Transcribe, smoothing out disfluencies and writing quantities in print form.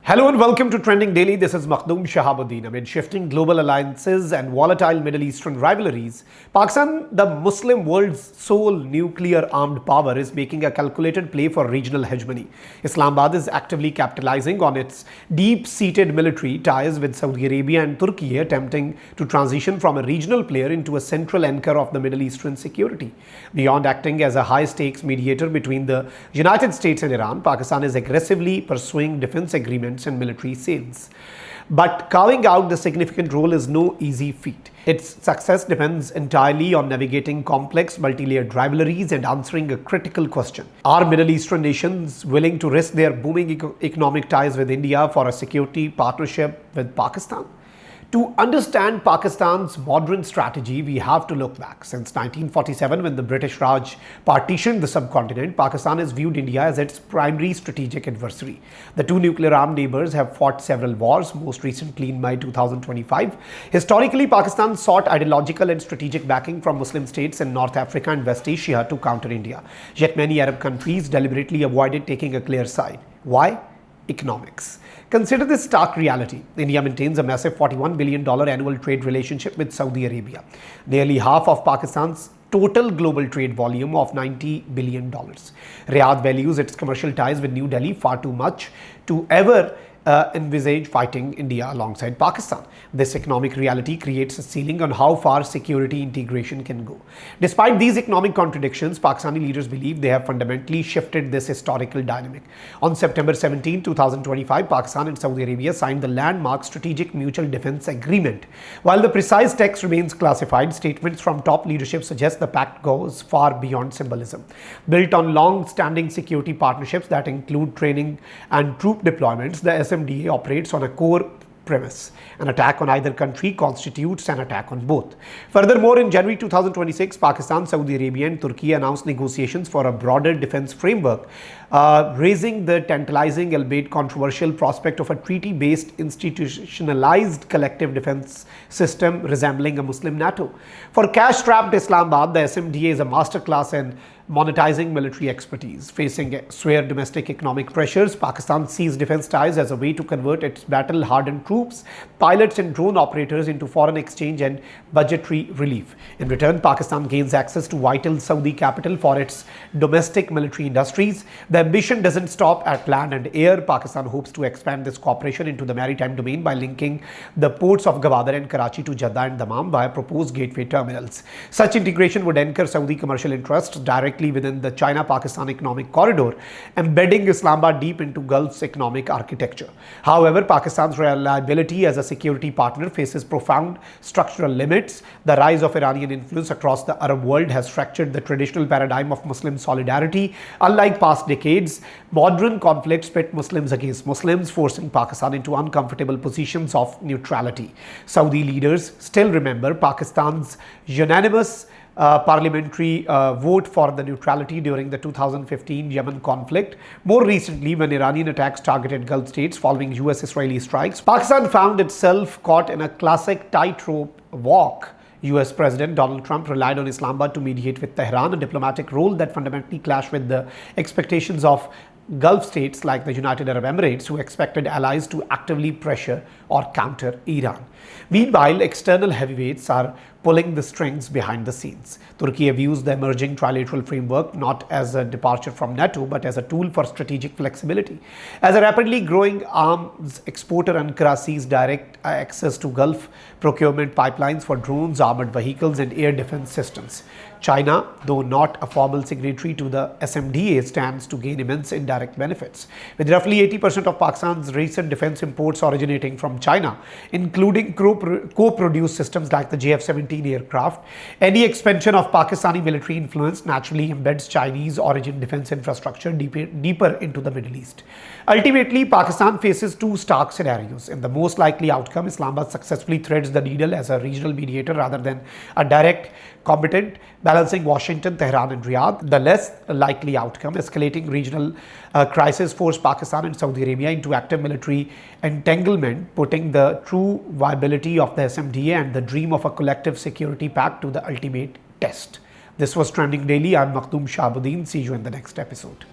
Hello and welcome to Trending Daily. This is Makhdoom Shahabuddin. Amid shifting global alliances and volatile Middle Eastern rivalries, Pakistan, the Muslim world's sole nuclear-armed power, is making a calculated play for regional hegemony. Islamabad is actively capitalizing on its deep-seated military ties with Saudi Arabia and Türkiye, attempting to transition from a regional player into a central anchor of the Middle Eastern security. Beyond acting as a high-stakes mediator between the United States and Iran, Pakistan is aggressively pursuing defense agreements and military sales. But carving out the significant role is no easy feat. Its success depends entirely on navigating complex multi-layered rivalries and answering a critical question. Are Middle Eastern nations willing to risk their booming economic ties with India for a security partnership with Pakistan? To understand Pakistan's modern strategy, we have to look back. Since 1947, when the British Raj partitioned the subcontinent, Pakistan has viewed India as its primary strategic adversary. The two nuclear-armed neighbors have fought several wars, most recently in May 2025. Historically, Pakistan sought ideological and strategic backing from Muslim states in North Africa and West Asia to counter India. Yet many Arab countries deliberately avoided taking a clear side. Why? Economics. Consider this stark reality. India maintains a massive $41 billion annual trade relationship with Saudi Arabia, nearly half of Pakistan's total global trade volume of $90 billion. Riyadh values its commercial ties with New Delhi far too much to ever envisage fighting India alongside Pakistan. This economic reality creates a ceiling on how far security integration can go. Despite these economic contradictions, Pakistani leaders believe they have fundamentally shifted this historical dynamic. On September 17, 2025, Pakistan and Saudi Arabia signed the landmark Strategic Mutual Defense Agreement. While the precise text remains classified, statements from top leadership suggest the pact goes far beyond symbolism. Built on long-standing security partnerships that include training and troop deployments, the SMDA operates on a core premise. An attack on either country constitutes an attack on both. Furthermore, in January 2026, Pakistan, Saudi Arabia and Türkiye announced negotiations for a broader defense framework, raising the tantalizing albeit controversial prospect of a treaty-based institutionalized collective defense system resembling a Muslim NATO. For cash-strapped Islamabad, the SMDA is a masterclass in monetizing military expertise. Facing severe domestic economic pressures, Pakistan sees defense ties as a way to convert its battle-hardened troops, pilots and drone operators into foreign exchange and budgetary relief. In return, Pakistan gains access to vital Saudi capital for its domestic military industries. The ambition doesn't stop at land and air. Pakistan hopes to expand this cooperation into the maritime domain by linking the ports of Gwadar and Karachi to Jeddah and Dammam via proposed gateway terminals. Such integration would anchor Saudi commercial interests directly within the China-Pakistan economic corridor, embedding Islamabad deep into Gulf's economic architecture. However, Pakistan's reliability as a security partner faces profound structural limits. The rise of Iranian influence across the Arab world has fractured the traditional paradigm of Muslim solidarity. Unlike past decades, modern conflicts pit Muslims against Muslims, forcing Pakistan into uncomfortable positions of neutrality. Saudi leaders still remember Pakistan's unanimous parliamentary vote for the neutrality during the 2015 Yemen conflict. More recently, when Iranian attacks targeted Gulf states following US-Israeli strikes, Pakistan found itself caught in a classic tightrope walk. US President Donald Trump relied on Islamabad to mediate with Tehran, a diplomatic role that fundamentally clashed with the expectations of Gulf states like the United Arab Emirates, who expected allies to actively pressure or counter Iran. Meanwhile, external heavyweights are pulling the strings behind the scenes. Turkey views the emerging trilateral framework not as a departure from NATO, but as a tool for strategic flexibility. As a rapidly growing arms exporter, Ankara sees direct access to Gulf procurement pipelines for drones, armored vehicles, and air defense systems. China, though not a formal signatory to the SMDA, stands to gain immense indirect benefits. With roughly 80% of Pakistan's recent defense imports originating from China, including co-produced systems like the JF-17 aircraft, any expansion of Pakistani military influence naturally embeds Chinese origin defense infrastructure deeper into the Middle East. Ultimately, Pakistan faces two stark scenarios. In the most likely outcome, Islamabad successfully threads the needle as a regional mediator rather than a direct combatant, balancing Washington, Tehran and Riyadh. The less likely outcome, escalating regional crisis, forced Pakistan and Saudi Arabia into active military entanglement, putting the true viability of the SMDA and the dream of a collective security pact to the ultimate test. This was Trending Daily. I'm Makhdoom Shahabuddin. See you in the next episode.